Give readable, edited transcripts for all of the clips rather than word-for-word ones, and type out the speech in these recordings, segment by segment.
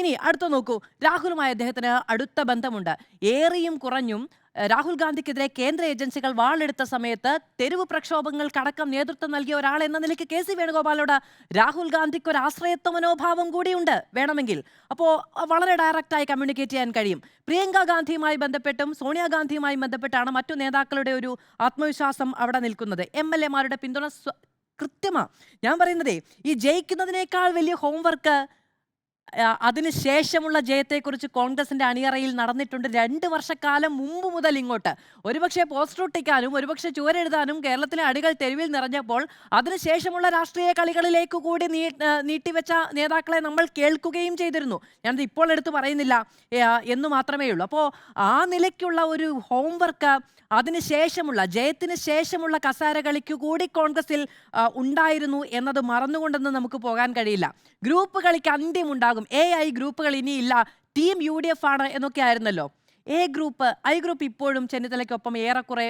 ഇനി അടുത്ത നോക്കൂ, രാഹുലുമായി അദ്ദേഹത്തിന് അടുത്ത ബന്ധമുണ്ട്. ഏറിയും കുറഞ്ഞും രാഹുൽ ഗാന്ധിക്കെതിരെ കേന്ദ്ര ഏജൻസികൾ വാളെടുത്ത സമയത്ത് തെരുവ് പ്രക്ഷോഭങ്ങൾക്കടക്കം നേതൃത്വം നൽകിയ ഒരാൾ എന്ന നിലയ്ക്ക് കെ.സി. വേണുഗോപാലോട് രാഹുൽ ഗാന്ധിക്ക് ഒരു ആശ്രയത്വ മനോഭാവം കൂടിയുണ്ട് വേണമെങ്കിൽ. അപ്പോൾ വളരെ ഡയറക്റ്റായി കമ്മ്യൂണിക്കേറ്റ് ചെയ്യാൻ കഴിയും. പ്രിയങ്ക ഗാന്ധിയുമായി ബന്ധപ്പെട്ടും സോണിയാഗാന്ധിയുമായി ബന്ധപ്പെട്ടാണ് മറ്റു നേതാക്കളുടെ ഒരു ആത്മവിശ്വാസം അവിടെ നിൽക്കുന്നത്. MLA-മാരുടെ പിന്തുണ കൃത്യമാണ്. ഞാൻ പറയുന്നതേ, ഈ ജയിക്കുന്നതിനേക്കാൾ വലിയ ഹോംവർക്ക് അതിനുശേഷമുള്ള ജയത്തെക്കുറിച്ച് കോൺഗ്രസിന്റെ അണിയറയിൽ നടന്നിട്ടുണ്ട്. 2 വർഷക്കാലം മുമ്പ് മുതൽ ഇങ്ങോട്ട്. ഒരുപക്ഷെ പോസ്റ്റർ ഒട്ടിക്കാനും ഒരുപക്ഷെ ചുവരെഴുതാനും കേരളത്തിലെ അണികൾ തെരുവിൽ നിറഞ്ഞപ്പോൾ അതിനുശേഷമുള്ള രാഷ്ട്രീയ കളികളിലേക്ക് കൂടി നീട്ടിവെച്ച നേതാക്കളെ നമ്മൾ കേൾക്കുകയും ചെയ്തിരുന്നു. ഞാനത് ഇപ്പോൾ എടുത്തു പറയുന്നില്ല എന്ന് മാത്രമേ ഉള്ളൂ. അപ്പോൾ ആ നിലയ്ക്കുള്ള ഒരു ഹോംവർക്ക് അതിനുശേഷമുള്ള ജയത്തിന് ശേഷമുള്ള കസാര കളിക്കു കൂടി കോൺഗ്രസിൽ ഉണ്ടായിരുന്നു എന്നത് മറന്നുകൊണ്ടൊന്നും നമുക്ക് പോകാൻ കഴിയില്ല. ഗ്രൂപ്പ് കളിക്ക് അന്ത്യമുണ്ടാകും. AI ഗ്രൂപ്പുകൾ ഇനിയില്ല, ടീം UDF ആണ് എന്നൊക്കെ ആയിരുന്നല്ലോ. ഐ ഗ്രൂപ്പ് ഇപ്പോഴും ചെന്നിത്തലയ്ക്കൊപ്പം ഏറെക്കുറെ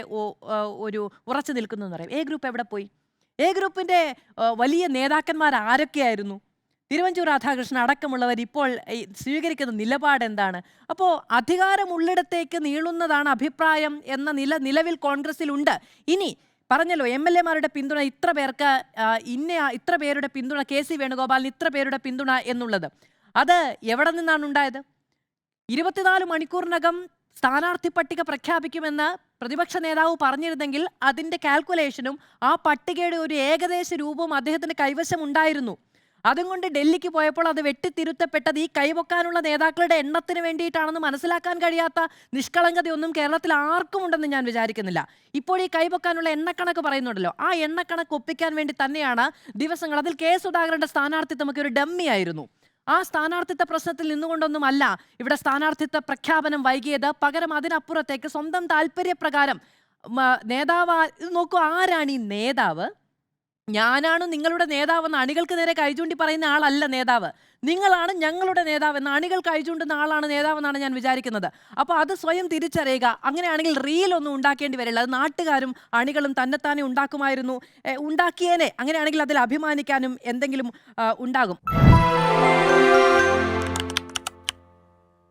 ഒരു ഉറച്ചു നിൽക്കുന്നു എന്ന് പറയും. ഗ്രൂപ്പ് എവിടെ പോയി? ഗ്രൂപ്പിന്റെ വലിയ നേതാക്കന്മാർ ആരൊക്കെയായിരുന്നു? തിരുവഞ്ചൂർ രാധാകൃഷ്ണൻ അടക്കമുള്ളവർ ഇപ്പോൾ സ്വീകരിക്കുന്ന നിലപാട് എന്താണ്? അപ്പോൾ അധികാരമുള്ളിടത്തേക്ക് നീളുന്നതാണ് അഭിപ്രായം എന്ന നിലവിൽ കോൺഗ്രസിലുണ്ട്. ഇനി പറഞ്ഞല്ലോ, MLA-മാരുടെ പിന്തുണ ഇത്ര പേർക്ക്, ഇത്ര പേരുടെ പിന്തുണ, കെ.സി. വേണുഗോപാലിന് ഇത്ര പേരുടെ പിന്തുണ എന്നുള്ളത് അത് എവിടെ നിന്നാണ് ഉണ്ടായത്? 24 മണിക്കൂറിനകം സ്ഥാനാർത്ഥി പട്ടിക പ്രഖ്യാപിക്കുമെന്ന് പ്രതിപക്ഷ നേതാവ് പറഞ്ഞിരുന്നെങ്കിൽ അതിൻ്റെ കാൽക്കുലേഷനും ആ പട്ടികയുടെ ഒരു ഏകദേശ രൂപവും അദ്ദേഹത്തിന് കൈവശം ഉണ്ടായിരുന്നു. അതുകൊണ്ട് ഡൽഹിക്ക് പോയപ്പോൾ അത് വെട്ടിത്തിരുത്തപ്പെട്ടത് ഈ കൈവെക്കാനുള്ള നേതാക്കളുടെ എണ്ണത്തിന് വേണ്ടിയിട്ടാണെന്ന് മനസ്സിലാക്കാൻ കഴിയാത്ത നിഷ്കളങ്കതയൊന്നും കേരളത്തിൽ ആർക്കും ഉണ്ടെന്ന് ഞാൻ വിചാരിക്കുന്നില്ല. ഇപ്പോൾ ഈ കൈവെക്കാനുള്ള എണ്ണക്കണക്ക് പറയുന്നുണ്ടല്ലോ, ആ എണ്ണക്കണക്ക് ഒപ്പിക്കാൻ വേണ്ടി തന്നെയാണ് ദിവസങ്ങൾ. അതിൽ കെ. സുധാകരന്റെ സ്ഥാനാർത്ഥിത്വം ഒക്കെ ഒരു ഡമ്മി ആയിരുന്നു. ആ സ്ഥാനാർത്ഥിത്വ പ്രശ്നത്തിൽ നിന്നുകൊണ്ടൊന്നുമല്ല ഇവിടെ സ്ഥാനാർത്ഥിത്വ പ്രഖ്യാപനം വൈകിയത്. പകരം അതിനപ്പുറത്തേക്ക് സ്വന്തം താല്പര്യപ്രകാരം നേതാവ് നോക്കൂ, ആരാണ് ഈ നേതാവ്? ഞാനാണ് നിങ്ങളുടെ നേതാവെന്ന് അണികൾക്ക് നേരെ കൈചൂണ്ടി പറയുന്ന ആളല്ല നേതാവ്. നിങ്ങളാണ് ഞങ്ങളുടെ നേതാവെന്ന് അണികൾ കൈചൂണ്ടുന്ന ആളാണ് നേതാവെന്നാണ് ഞാൻ വിചാരിക്കുന്നത്. അപ്പോൾ അത് സ്വയം തിരിച്ചറിയുക. അങ്ങനെയാണെങ്കിൽ റീലൊന്നും ഉണ്ടാക്കേണ്ടി വരില്ല. അത് നാട്ടുകാരും അണികളും തന്നെത്താനെ ഉണ്ടാക്കുമായിരുന്നു, ഉണ്ടാക്കിയേനെ. അങ്ങനെയാണെങ്കിൽ അതിൽ അഭിമാനിക്കാനും എന്തെങ്കിലും ഉണ്ടാകും.